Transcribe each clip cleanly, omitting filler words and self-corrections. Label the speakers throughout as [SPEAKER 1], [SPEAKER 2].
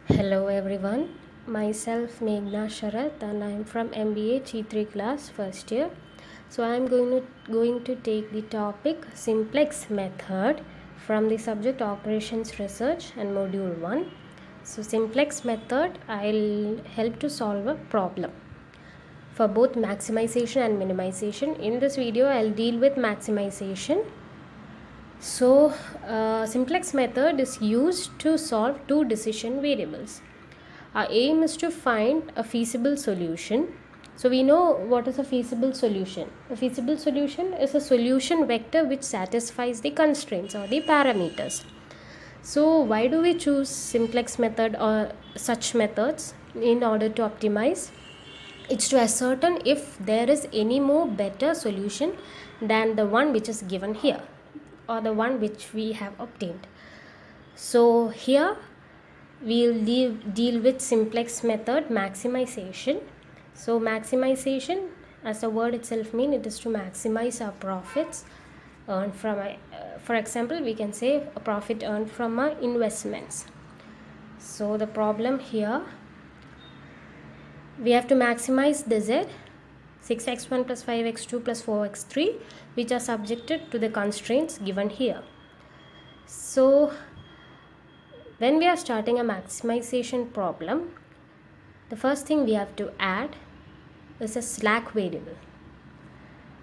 [SPEAKER 1] Hello everyone, myself Meghna Sharath and I am from MBA G3 class first year. So I am going to take the topic simplex method from the subject operations research and module 1. So simplex method I'll help to solve a problem for both maximization and minimization. In this video I'll deal with maximization. So, simplex method is used to solve two decision variables. Our aim is to find a feasible solution. So, we know what is a feasible solution. A feasible solution is a solution vector which satisfies the constraints or the parameters. So, why do we choose simplex method or such methods in order to optimize? It's to ascertain if there is any more better solution than the one which is given here or the one which we have obtained. So here we'll deal with simplex method maximization. So maximization, as the word itself means, it is to maximize our profits earned from for example we can say a profit earned from our investments. So the problem here, we have to maximize the z 6x1 plus 5x2 plus 4x3 which are subjected to the constraints given here. So when we are starting a maximization problem, the first thing we have to add is a slack variable.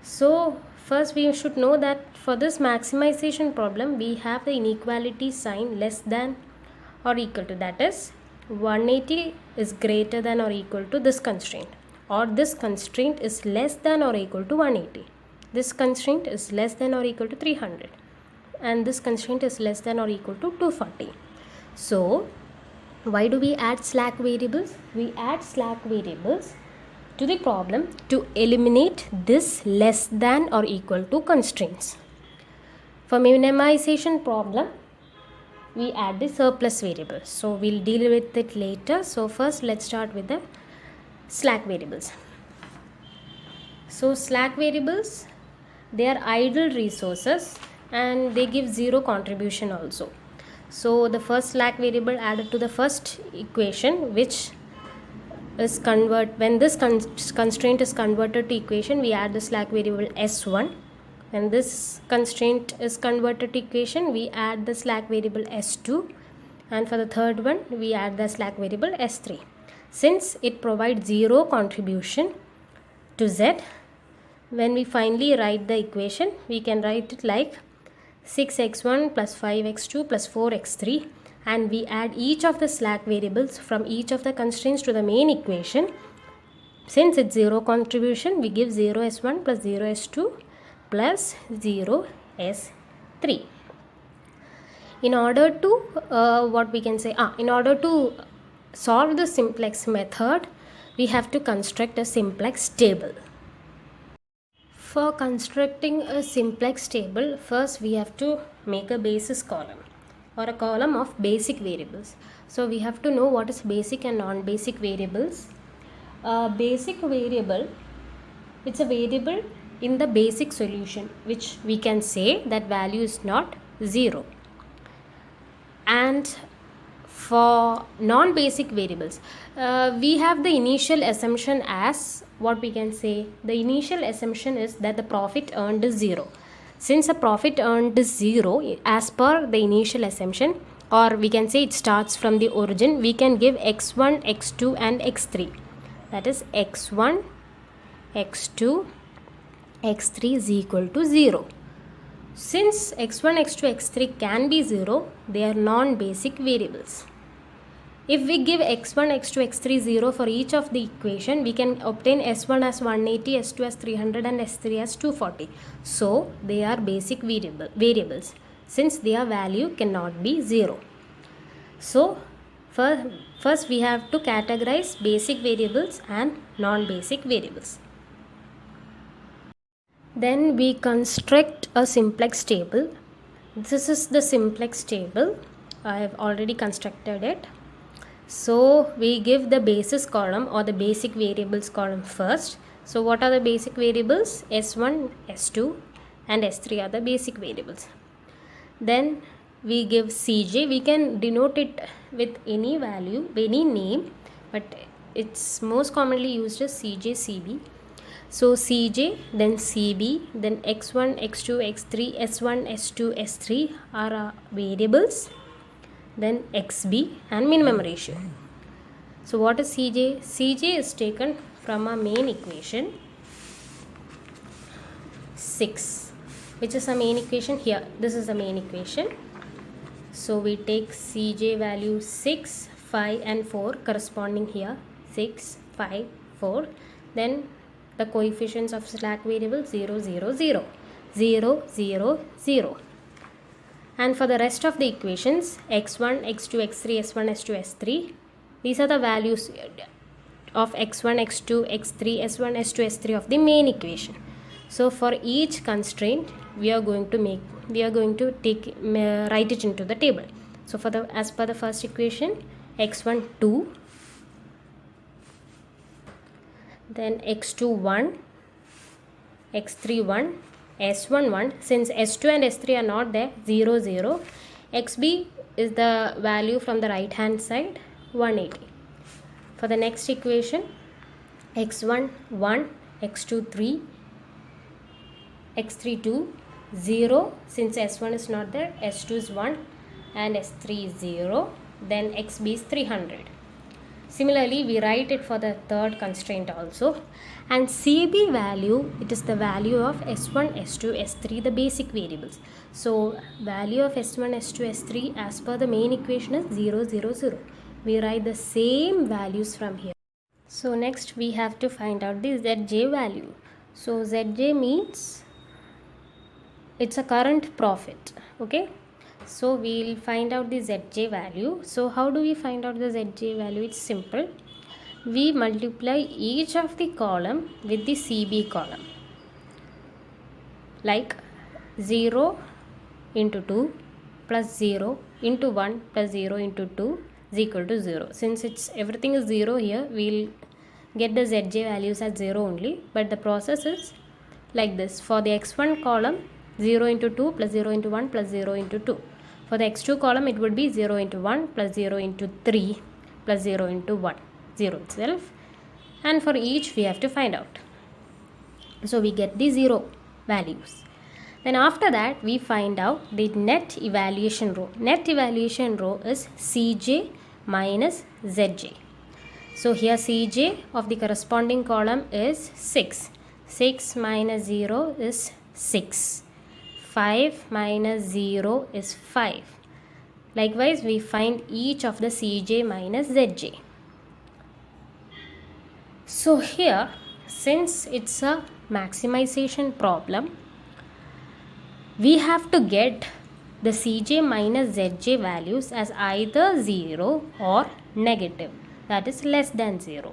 [SPEAKER 1] So first we should know that for this maximization problem we have the inequality sign less than or equal to, that is 180 is greater than or equal to this constraint, or this constraint is less than or equal to 180. This constraint is less than or equal to 300 and this constraint is less than or equal to 240. So why do we add slack variables? We add slack variables to the problem to eliminate this less than or equal to constraints. For minimization problem, we add the surplus variable. So we'll deal with it later. So first let's start with the slack variables. So slack variables, they are idle resources and they give zero contribution also. So the first slack variable added to the first equation, which is when this constraint is converted to equation, we add the slack variable s1. When this constraint is converted to equation, we add the slack variable s2, and for the third one we add the slack variable s3. Since it provides zero contribution to z, when we finally write the equation, we can write it like 6x1 plus 5x2 plus 4x3, and we add each of the slack variables from each of the constraints to the main equation. Since it's zero contribution, we give 0s1 plus 0s2 plus 0s3. In order to in order to solve the simplex method, we have to construct a simplex table. For constructing a simplex table, first we have to make a basis column or a column of basic variables. So we have to know what is basic and non-basic variables. Basic variable, it's a variable in the basic solution which we can say that value is not 0. And for non-basic variables, we have the initial assumption as what we can say. The initial assumption is that the profit earned is 0. Since a profit earned is 0 as per the initial assumption, or we can say it starts from the origin, we can give x1, x2 and x3. That is x1, x2, x3 is equal to 0. Since x1, x2, x3 can be 0, they are non-basic variables. If we give x1, x2, x3 0 for each of the equation, we can obtain s1 as 180, s2 as 300 and s3 as 240. So they are basic variables since their value cannot be 0. So first we have to categorize basic variables and non-basic variables. Then we construct a simplex table. This is the simplex table. I have already constructed it. So we give the basis column or the basic variables column first. So what are the basic variables? S1, S2 and S3 are the basic variables. Then we give Cj. We can denote it with any value, any name, but it's most commonly used as Cj, Cb. So Cj, then Cb, then x1, x2, x3, s1, s2, s3 are our variables, then xb and minimum ratio. So what is Cj? Cj is taken from our main equation 6, which is a main equation here. This is the main equation. So we take Cj value 6, 5 and 4 corresponding here, 6, 5, 4. Then the coefficients of slack variable 0, 0, 0, 0, 0, 0. And for the rest of the equations, x1, x2, x3, s1, s2, s3, these are the values of x1, x2, x3, s1, s2, s3 of the main equation. So for each constraint, we are going to write it into the table. So as per the first equation, x1 2, then x2 1, x3 1, s1 1. Since s2 and s3 are not there, 0, 0. xb is the value from the right hand side, 180. For the next equation, x1 1, x2 3, x3 2, 0. Since s1 is not there, s2 is 1 and s3 is 0. Then xb is 300. Similarly, we write it for the third constraint also. And Cb value, it is the value of s1, s2, s3, the basic variables. So value of s1, s2, s3 as per the main equation is 0, 0, 0. We write the same values from here. So next we have to find out the Zj value. So Zj means it's a current profit. Okay. So we'll find out the Zj value. So how do we find out the Zj value? It's simple. We multiply each of the column with the Cb column. Like 0 into 2 plus 0 into 1 plus 0 into 2 is equal to 0. Since everything is 0 here, we'll get the Zj values as 0 only. But the process is like this. For the x1 column, 0 into 2 plus 0 into 1 plus 0 into 2. For the x2 column, it would be 0 into 1 plus 0 into 3 plus 0 into 1, 0 itself. And for each, we have to find out. So we get the 0 values. Then after that, we find out the net evaluation row. Net evaluation row is Cj minus Zj. So here Cj of the corresponding column is 6. 6 minus 0 is 6. 5 minus 0 is 5. Likewise, we find each of the Cj minus Zj. So here, since it's a maximization problem, we have to get the Cj minus Zj values as either 0 or negative, that is less than 0.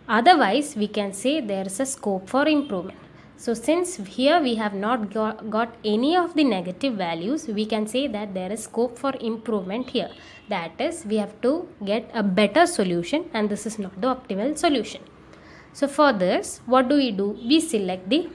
[SPEAKER 1] Otherwise, we can say there is a scope for improvement. So since here we have not got any of the negative values, we can say that there is scope for improvement here. That is, we have to get a better solution, and this is not the optimal solution. So for this, what do? We select the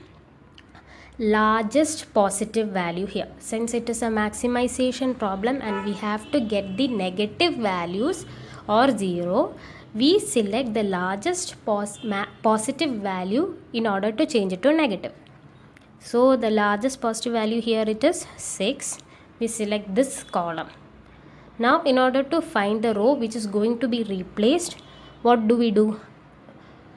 [SPEAKER 1] largest positive value here. Since it is a maximization problem and we have to get the negative values or 0, we select the largest positive value in order to change it to negative. So the largest positive value here, it is 6. We select this column. Now in order to find the row which is going to be replaced, what do?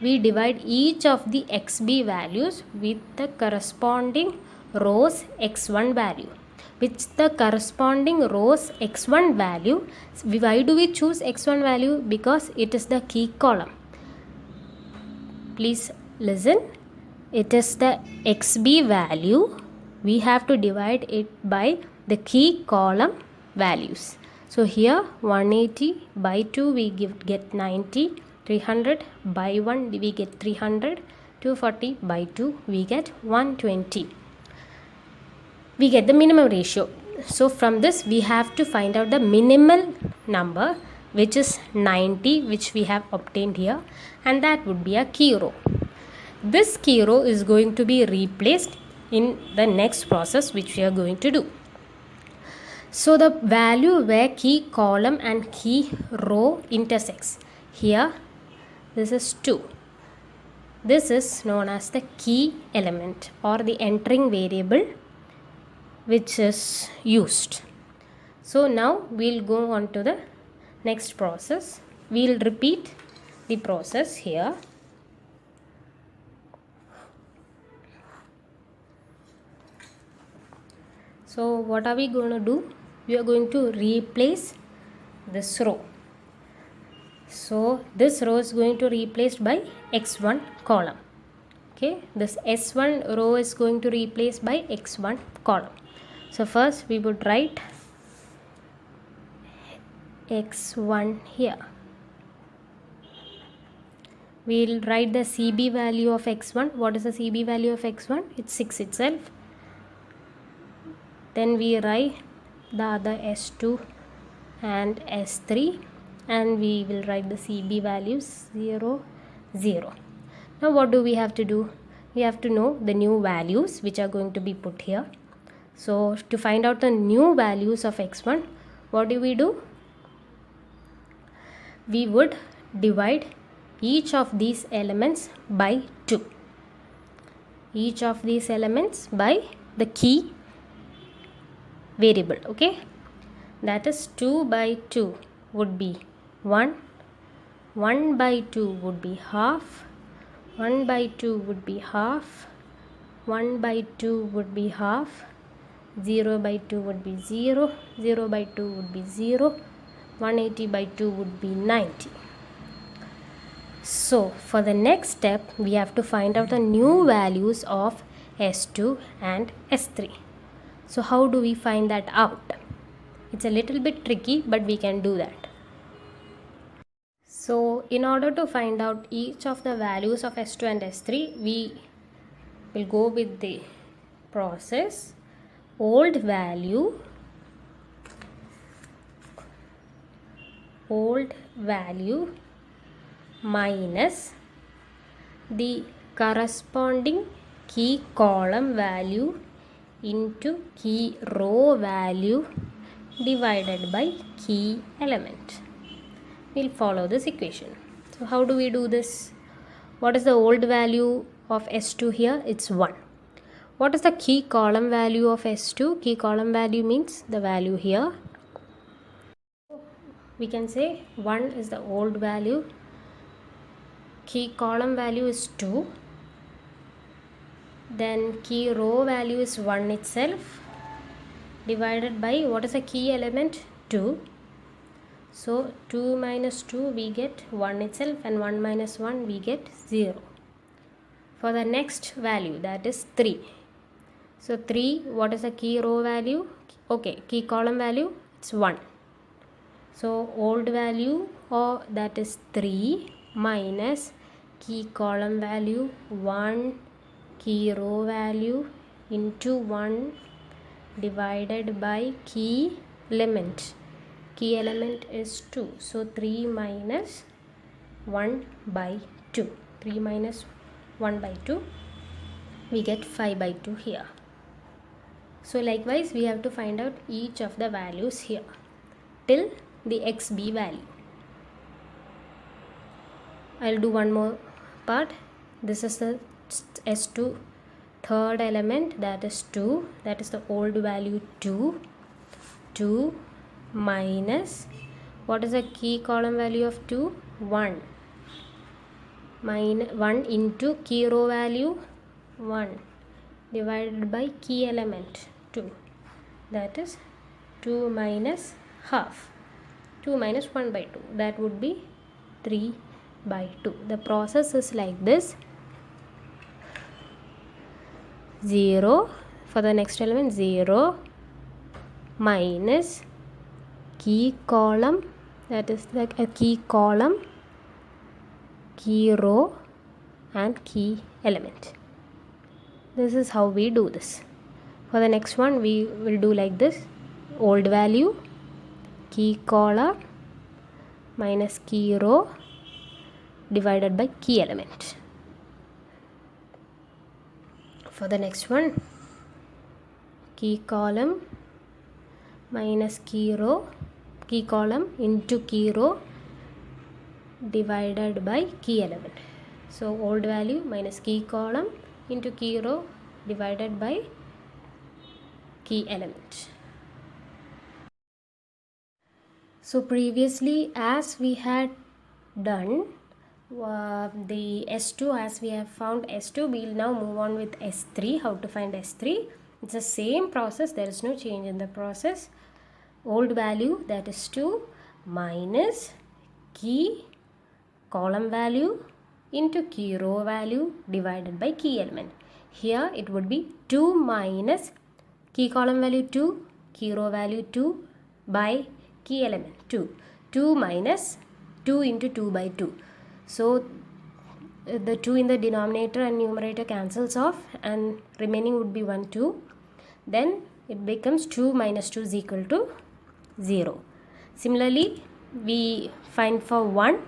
[SPEAKER 1] We divide each of the xb values with the corresponding rows x1 value. With the corresponding rows x1 value, why do we choose x1 value? Because it is the key column. Please listen. It is the xb value. We have to divide it by the key column values. So here 180 by 2 we get 90. 300 by 1 we get 300. 240 by 2 we get 120. We get the minimum ratio. So from this we have to find out the minimal number, which is 90, which we have obtained here, and that would be a key row. This key row is going to be replaced in the next process which we are going to do. So the value where key column and key row intersects, here this is 2. This is known as the key element or the entering variable which is used. So now we'll go on to the next process. We'll repeat the process here. So what are we going to do? We are going to replace this row. So this row is going to replaced by x1 column. Okay, this s1 row is going to replace by x1 column. So first we would write x1 here. We'll write the CB value of x1. What is the CB value of x1? It's 6 itself. Then we write the other s2 and s3, and we will write the CB values 0, 0. Now what do we have to do? We have to know the new values which are going to be put here. So to find out the new values of x1, what do? We would divide each of these elements by 2. Each of these elements by the key variable. Okay, that is 2 by 2 would be 1, 1 by 2 would be half, 1 by 2 would be half, 1 by 2 would be half, 0 by 2 would be 0, 0 by 2 would be 0, 180 by 2 would be 90. So for the next step, we have to find out the new values of s2 and s3. So how do we find that out? It's a little bit tricky, but we can do that. So in order to find out each of the values of s2 and s3, we will go with the process old value minus the corresponding key column value into key row value divided by key element. We'll follow this equation. So how do we do this? What is the old value of s2 here? It's 1. What is the key column value of s2? Key column value means the value here. We can say 1 is the old value, key column value is 2, then key row value is 1 itself, divided by what is the key element? 2. So 2 minus 2 we get 1 itself, and 1 minus 1 we get 0. For the next value, that is 3. So 3, what is the key row value? Okay, key column value, it's 1. So old value, or that is 3, minus key column value 1, key row value into 1 divided by key element. Key element is 2. So 3 minus 1 by 2. 3 minus 1 by 2, we get 5 by 2 here. So likewise we have to find out each of the values here till the xb value. I'll do one more part. This is the s2 third element, that is 2, that is the old value 2. 2 minus, what is the key column value of 2? 1. 1 into key row value 1 divided by key element 2, that is 2 minus half. 2 minus 1 by 2, that would be 3 by 2. The process is like this. 0 for the next element, 0 minus key column, that is like a key column, key row and key element. This is how we do this. For the next one we will do like this: old value, key column minus key row divided by key element. For the next one, key column minus key column into key row divided by key element. So old value minus key column into key row divided by key element. So previously, as we had done the S2, as we have found S2, we will now move on with S3. How to find S3? It's the same process, there is no change in the process. Old value, that is 2, minus key column value into key row value divided by key element. Here it would be 2 minus key column value 2, key row value 2 by key element 2. 2 minus 2 into 2 by 2. So the 2 in the denominator and numerator cancels off and remaining would be 1, 2. Then it becomes 2 minus 2 is equal to 0. Similarly, we find for 1,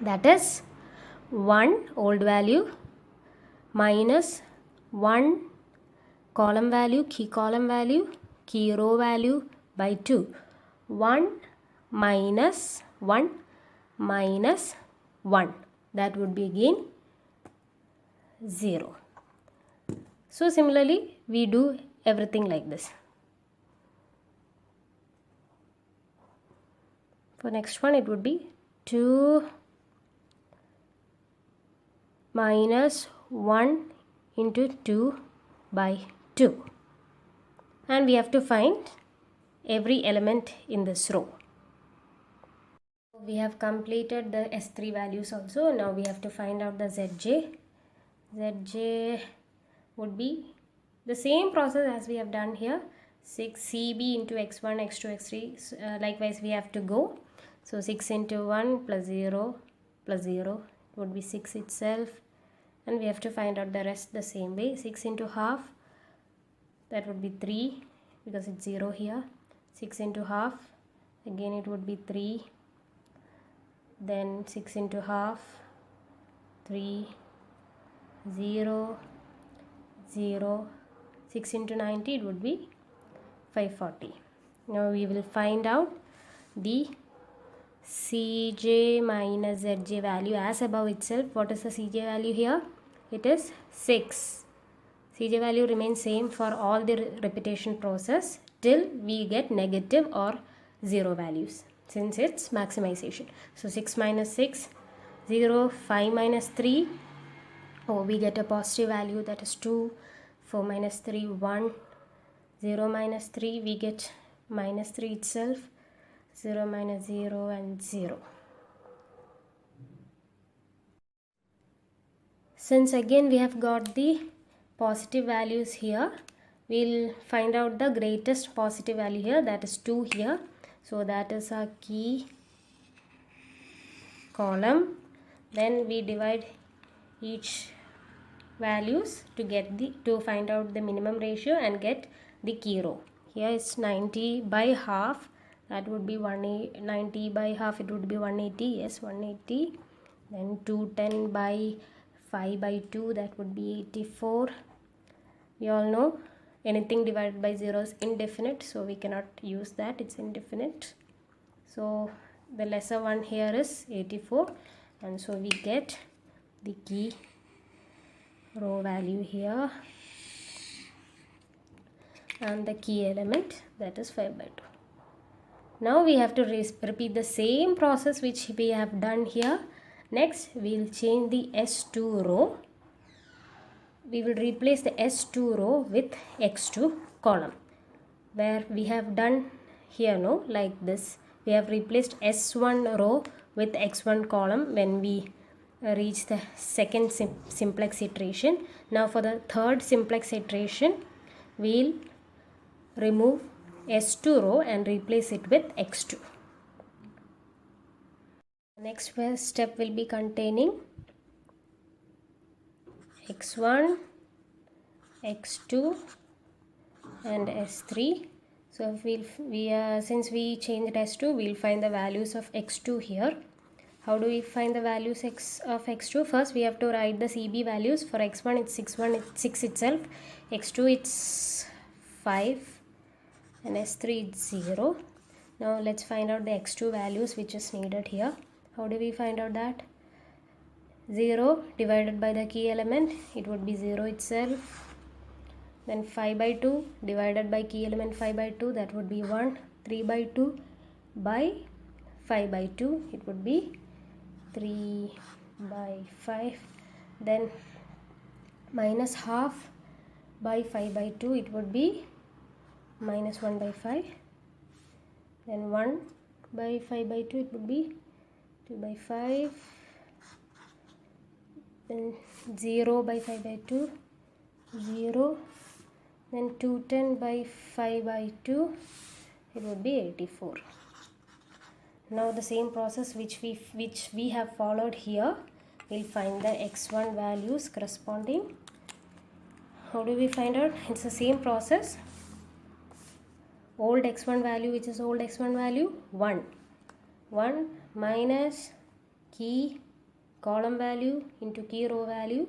[SPEAKER 1] that is 1 old value minus 1 column value, key column value, key row value by 2. 1 minus 1 minus 1, that would be again 0. So similarly, we do everything like this. For next one, it would be 2 minus 1 into 2 by 2. And we have to find every element in this row. We have completed the S3 values also. Now we have to find out the Zj. Zj would be the same process as we have done here. 6 CB into x1, x2, x3. Likewise we have to go. So 6 into 1 plus 0 plus 0 would be 6 itself. And we have to find out the rest the same way. 6 into half, that would be 3 because it's 0 here. 6 into half, again it would be 3. Then 6 into half, 3, 0, 0. 6 into 90, it would be 540. Now we will find out the Cj minus Zj value as above itself. What is the Cj value here? It is 6. Cj value remains same for all the repetition process till we get negative or 0 values, since it's maximization. So 6 minus 6, 0, 5 minus 3, we get a positive value, that is 2. 4 minus 3, 1, 0 minus 3, we get minus 3 itself. 0 minus 0 and 0. Since again we have got the positive values here, we'll find out the greatest positive value here, that is 2 here. So that is our key column. Then we divide each values to find out the minimum ratio and get the key row. Here is 90 by half, that would be 90 by half, it would be 180. Yes, 180. Then 210 by 5 by 2, that would be 84. We all know anything divided by 0 is indefinite, so we cannot use that, it's indefinite. So the lesser one here is 84, and so we get the key row value here and the key element, that is 5 by 2. Now we have to repeat the same process which we have done here. Next we will change the S2 row. We will replace the S2 row with X2 column, where we have done here, no, like this. We have replaced S1 row with X1 column when we reach the second simplex iteration. Now for the third simplex iteration, we'll remove S2 row and replace it with X2. Next step will be containing X1, X2 and S3. So if since we changed S2, we'll find the values of X2 here. How do we find the values of X2? First we have to write the CB values. For X1 it's 6 itself, X2 it's 5, and S3 is 0. Now let's find out the x2 values which is needed here. How do we find out that? 0 divided by the key element, it would be 0 itself. Then 5 by 2 divided by key element 5 by 2, that would be 1. 3 by 2 by 5 by 2, it would be 3 by 5. Then minus half by 5 by 2, it would be minus 1 by 5. Then 1 by 5 by 2, it would be 2 by 5. Then 0 by 5 by 2, 0. Then 210 by 5 by 2, it would be 84. Now the same process which we have followed here, we'll find the x1 values corresponding. How do we find out? It's the same process. Old x1 value, which is old x1 value, 1 minus key column value into key row value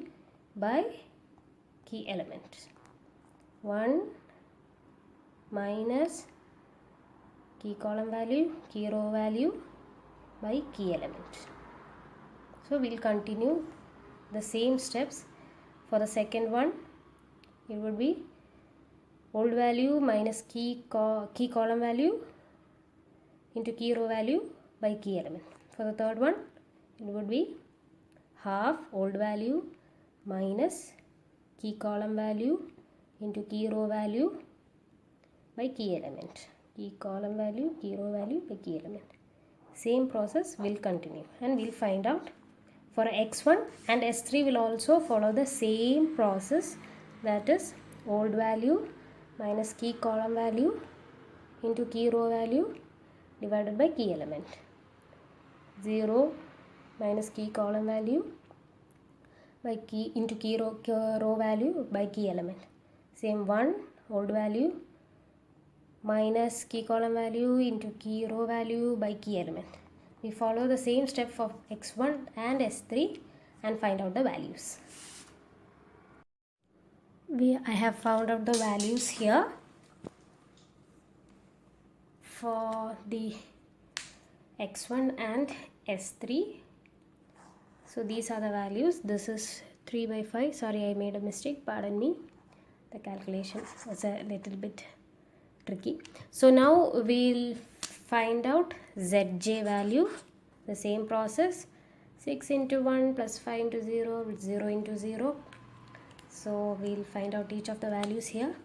[SPEAKER 1] by key element. 1 minus key column value, key row value by key element. So we'll continue the same steps. For the second one, it would be old value minus key column value into key row value by key element. For the third one, it would be half old value minus key column value into key row value by key element. Key column value, key row value by key element. Same process will continue, and we'll find out for x1 and s3 will also follow the same process, that is old value minus key column value into key row value divided by key element. 0 minus key column value by key into key row value by key element. Same 1 old value minus key column value into key row value by key element. We follow the same step for x1 and s3 and find out the values. I have found out the values here for the x1 and s3. So these are the values. This is 3 by 5. Sorry, I made a mistake, pardon me. The calculation was a little bit tricky. So now we'll find out zj value. The same process, 6 into 1 plus 5 into 0, 0 into 0. So we'll find out each of the values here.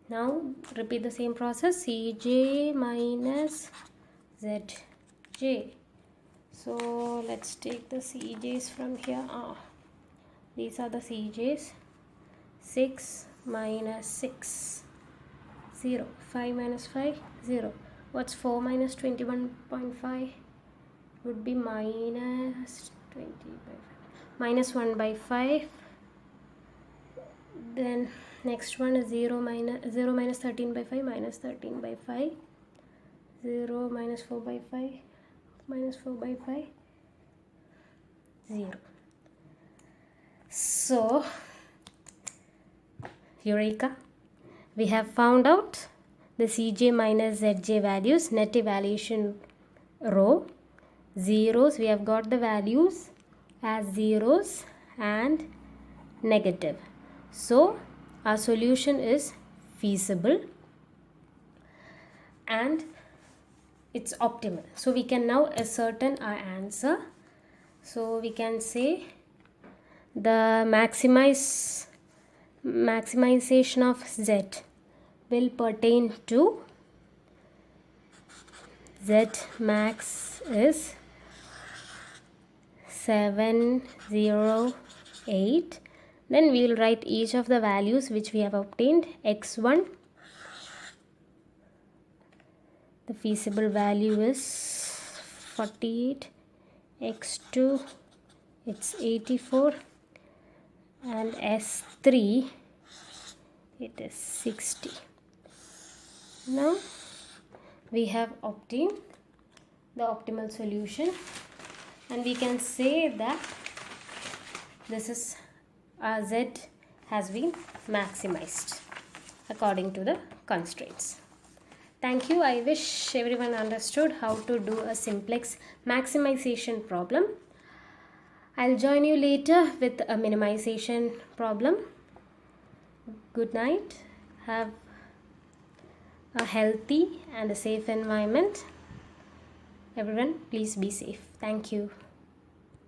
[SPEAKER 1] Now repeat the same process, Cj minus Zj. So let's take the Cj's from here. These are the Cj's. 6 minus 6, 0. 5 minus 5, 0. What's 4 minus 21.5? Would be minus 20 by 5. Minus 1 by 5. Then next one is 0 minus 13 by 5, minus 13 by 5. 0 minus 4 by 5, minus 4 by 5, 0. So, Eureka! We have found out the Cj minus Zj values, net evaluation row. Zeros, we have got the values as zeros and negative. So, our solution is feasible and it's optimal. So, we can now ascertain our answer. So, we can say the maximization of Z will pertain to Z max is 708. Then we will write each of the values which we have obtained. X1, the feasible value is 48. X2, it's 84, and S3, it is 60. Now we have obtained the optimal solution, and we can say that this is Z has been maximized according to the constraints. Thank you. I wish everyone understood how to do a simplex maximization problem. I'll join you later with a minimization problem. Good night. Have a healthy and a safe environment. Everyone, please be safe. Thank you.